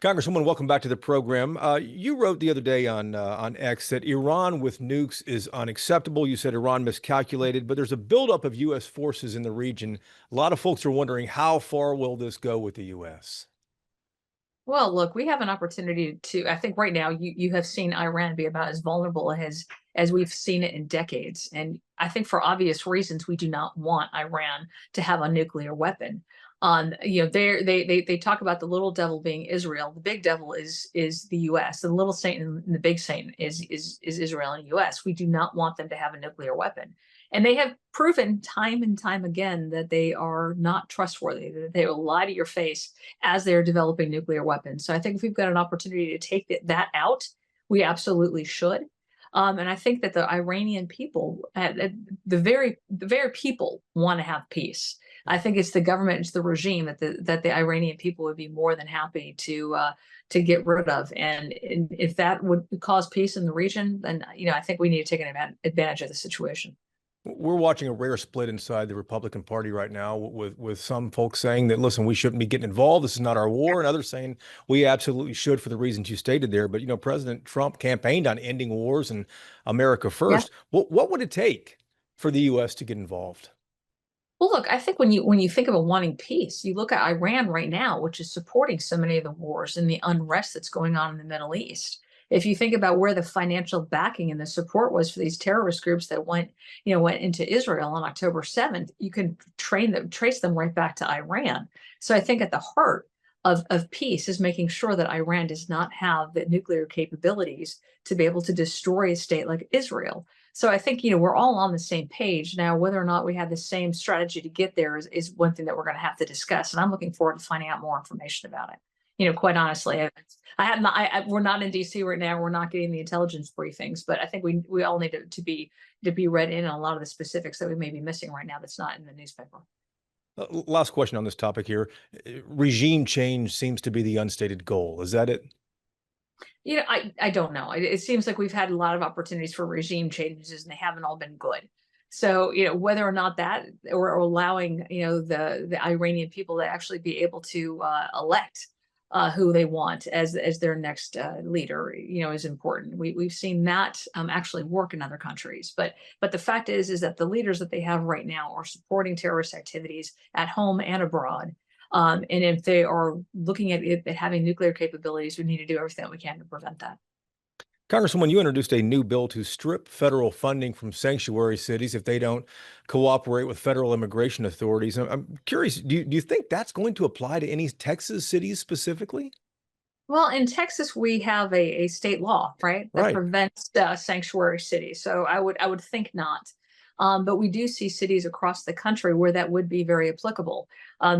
Congresswoman, welcome back to the program. You wrote the other day on X that Iran with nukes is unacceptable. You said Iran miscalculated, but there's a buildup of U.S. forces in the region. A lot of folks are wondering how far will this go with the U.S.? Well, look, we have an opportunity to, I think right now you have seen Iran be about as vulnerable as we've seen it in decades. And I think for obvious reasons, we do not want Iran to have a nuclear weapon. They talk about the little devil being Israel. The big devil is the US. The little Satan and the big Satan is Israel and US. We do not want them to have a nuclear weapon. And they have proven time and time again that they are not trustworthy, that they will lie to your face as they're developing nuclear weapons. So I think if we've got an opportunity to take that out, we absolutely should. And I think that the Iranian people, the very people, want to have peace. I think it's the government, it's the regime that the Iranian people would be more than happy to get rid of. And if that would cause peace in the region, then I think we need to take an advantage of the situation. We're watching a rare split inside the Republican Party right now, with some folks saying that, listen, we shouldn't be getting involved. This is not our war, and others saying we absolutely should for the reasons you stated there. But President Trump campaigned on ending wars and America Yeah. first. What would it take for the U.S. to get involved? Well, look, I think when you think about wanting peace, you look at Iran right now, which is supporting so many of the wars and the unrest that's going on in the Middle East. If you think about where the financial backing and the support was for these terrorist groups that went into Israel on October 7th, you can trace them right back to Iran. So I think at the heart of peace is making sure that Iran does not have the nuclear capabilities to be able to destroy a state like Israel. So I think, we're all on the same page now. Whether or not we have the same strategy to get there is one thing that we're going to have to discuss. And I'm looking forward to finding out more information about it. Quite honestly, we're not in DC right now. We're not getting the intelligence briefings, but I think we all need to be read in on a lot of the specifics that we may be missing right now that's not in the newspaper. Last question on this topic here. Regime change seems to be the unstated goal. Is that it? I don't know. It seems like we've had a lot of opportunities for regime changes and they haven't all been good. So, whether or not that or allowing, the Iranian people to actually be able to elect who they want as their next leader, is important. We've seen that actually work in other countries. But the fact is that the leaders that they have right now are supporting terrorist activities at home and abroad. And if they are looking at having nuclear capabilities, we need to do everything that we can to prevent that. Congresswoman, you introduced a new bill to strip federal funding from sanctuary cities if they don't cooperate with federal immigration authorities. I'm curious, do you think that's going to apply to any Texas cities specifically? Well, in Texas, we have a state law, right, that Right. prevents sanctuary cities. So I would think not. But we do see cities across the country where that would be very applicable.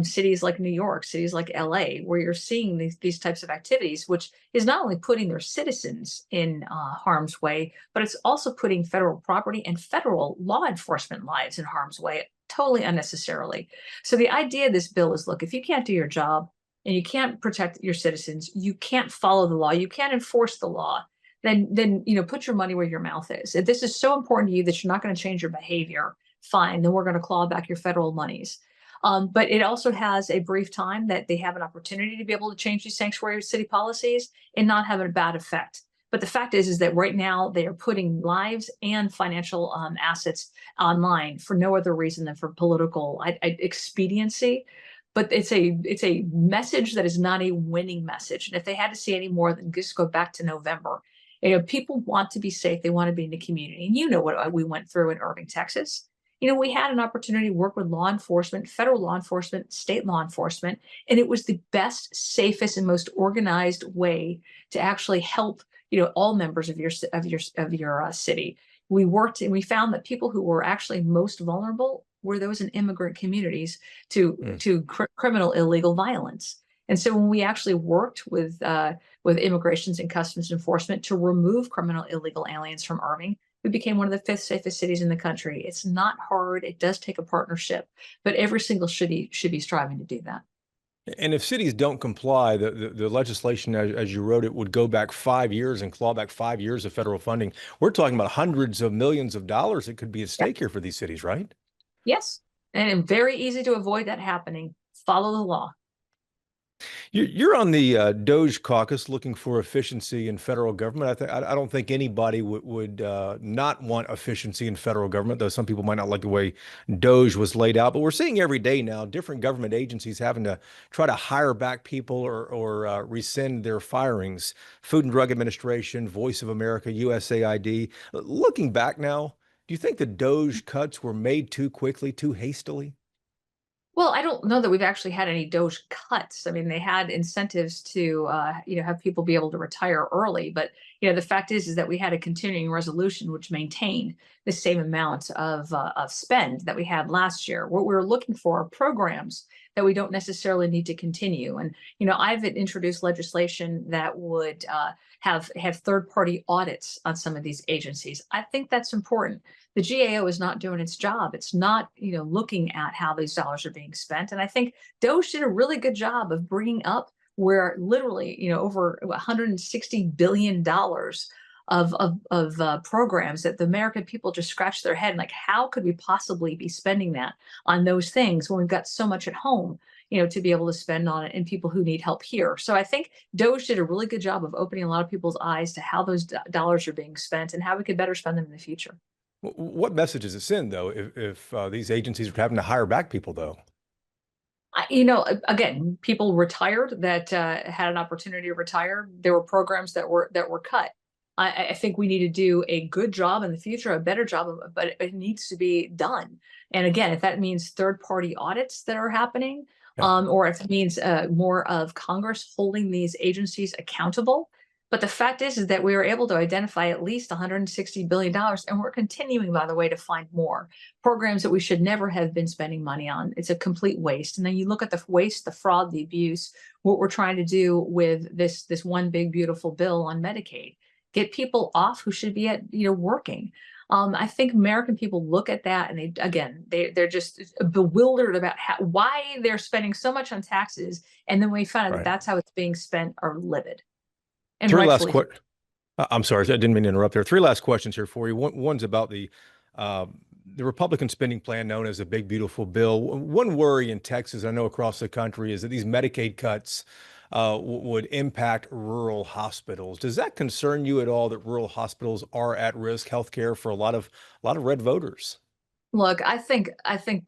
Cities like New York, cities like LA, where you're seeing these types of activities, which is not only putting their citizens in harm's way, but it's also putting federal property and federal law enforcement lives in harm's way, totally unnecessarily. So the idea of this bill is, look, if you can't do your job, and you can't protect your citizens, you can't follow the law, you can't enforce the law, then put your money where your mouth is. If this is so important to you that you're not going to change your behavior, fine, then we're going to claw back your federal monies. But it also has a brief time that they have an opportunity to be able to change these sanctuary city policies and not have a bad effect. But the fact is that right now they are putting lives and financial assets online for no other reason than for political expediency. But it's a message that is not a winning message. And if they had to see any more, then just go back to November. People want to be safe. They want to be in the community. And what we went through in Irving, Texas. We had an opportunity to work with law enforcement, federal law enforcement, state law enforcement, and it was the best, safest, and most organized way to actually help, all members of your city. We worked and we found that people who were actually most vulnerable were those in immigrant communities to criminal illegal violence. And so when we actually worked with immigrations and customs enforcement to remove criminal illegal aliens from Irving, we became one of the fifth safest cities in the country. It's not hard. It does take a partnership, but every single city should be striving to do that. And if cities don't comply, the legislation, as you wrote it, would go back 5 years and claw back 5 years of federal funding. We're talking about hundreds of millions of dollars that could be at Yeah. stake here for these cities, right? Yes. And very easy to avoid that happening. Follow the law. You're on the Doge caucus looking for efficiency in federal government. I don't think anybody would not want efficiency in federal government, though some people might not like the way Doge was laid out. But we're seeing every day now different government agencies having to try to hire back people or rescind their firings. Food and Drug Administration, Voice of America, USAID. Looking back now, do you think the Doge cuts were made too quickly, too hastily? Well, I don't know that we've actually had any Doge cuts. I mean, they had incentives to, have people be able to retire early. But, the fact is that we had a continuing resolution which maintained the same amount of spend that we had last year. What we're looking for are programs that we don't necessarily need to continue. And, I've introduced legislation that would have third party audits on some of these agencies. I think that's important. The GAO is not doing its job. It's not, looking at how these dollars are being spent. And I think Doge did a really good job of bringing up where literally, over $160 billion of programs that the American people just scratch their head and like, how could we possibly be spending that on those things when we've got so much at home, to be able to spend on it and people who need help here. So I think Doge did a really good job of opening a lot of people's eyes to how those dollars are being spent and how we could better spend them in the future. What message does it send, though, if these agencies are having to hire back people, though? Again, people retired that had an opportunity to retire. There were programs that were cut. I think we need to do a good job in the future, a better job, but it needs to be done. And again, if that means third party audits that are happening, Yeah. or if it means more of Congress holding these agencies accountable. But the fact is that we were able to identify at least $160 billion, and we're continuing, by the way, to find more programs that we should never have been spending money on. It's a complete waste. And then you look at the waste, the fraud, the abuse, what we're trying to do with this one big beautiful bill on Medicaid, get people off who should be at working. I think American people look at that and they're just bewildered about why they're spending so much on taxes, and then when we find out that Right. that's how it's being spent, are livid and Three last rightfully. que I'm sorry, I didn't mean to interrupt there. Three last questions here for you. One's about uh, the Republican spending plan known as a big, beautiful bill. One worry in Texas, I know across the country, is that these Medicaid cuts would impact rural hospitals. Does that concern you at all that rural hospitals are at risk healthcare for a lot of red voters? Look, I think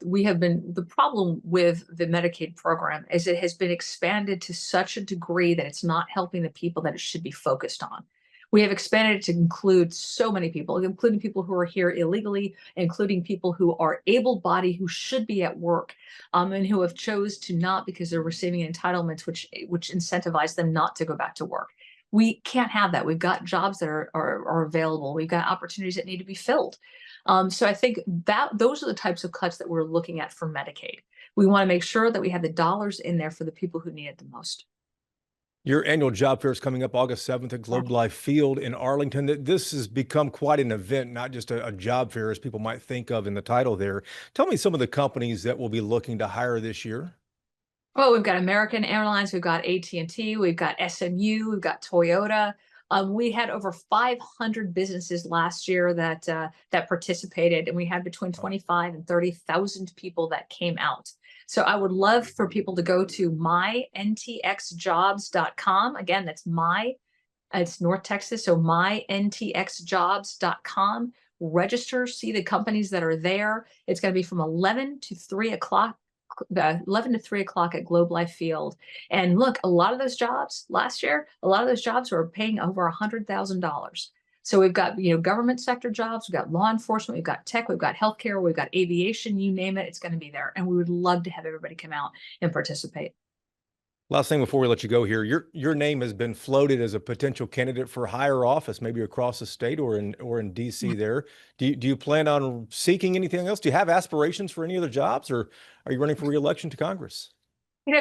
we have been the problem with the Medicaid program is it has been expanded to such a degree that it's not helping the people that it should be focused on. We have expanded it to include so many people, including people who are here illegally, including people who are able-bodied, who should be at work, and who have chose to not because they're receiving entitlements, which incentivize them not to go back to work. We can't have that. We've got jobs that are available. We've got opportunities that need to be filled. So I think that those are the types of cuts that we're looking at for Medicaid. We want to make sure that we have the dollars in there for the people who need it the most. Your annual job fair is coming up August 7th at Globe Life Field in Arlington. This has become quite an event, not just a job fair as people might think of in the title there. Tell me some of the companies that will be looking to hire this year. Well, we've got American Airlines, we've got AT&T, we've got SMU, we've got Toyota. We had over 500 businesses last year that participated, and we had between Oh, 25 and 30,000 people that came out. So I would love for people to go to myntxjobs.com. Again, it's North Texas, so myntxjobs.com. Register, see the companies that are there. It's going to be from 11 to 3 o'clock, 11 to 3 o'clock at Globe Life Field. And look, a lot of those jobs last year, a lot of those jobs were paying over $100,000. So we've got, government sector jobs, we've got law enforcement, we've got tech, we've got healthcare, we've got aviation, you name it, it's going to be there. And we would love to have everybody come out and participate. last thing before we let you go here, your name has been floated as a potential candidate for higher office, maybe across the state or in DC there. Do you plan on seeking anything else? Do you have aspirations for any other jobs, or are you running for reelection to Congress?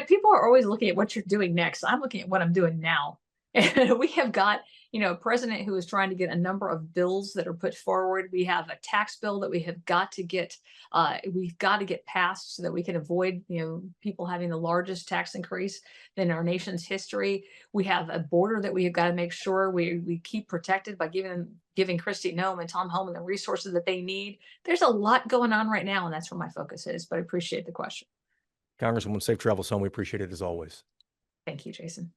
People are always looking at what you're doing next. I'm looking at what I'm doing now. And we have got, a president who is trying to get a number of bills that are put forward. We have a tax bill that we've got to get passed so that we can avoid, people having the largest tax increase in our nation's history. We have a border that we have got to make sure we keep protected by giving Kristi Noem and Tom Homan the resources that they need. There's a lot going on right now, and that's where my focus is, but I appreciate the question. Congresswoman, safe travels home. We appreciate it as always. Thank you, Jason.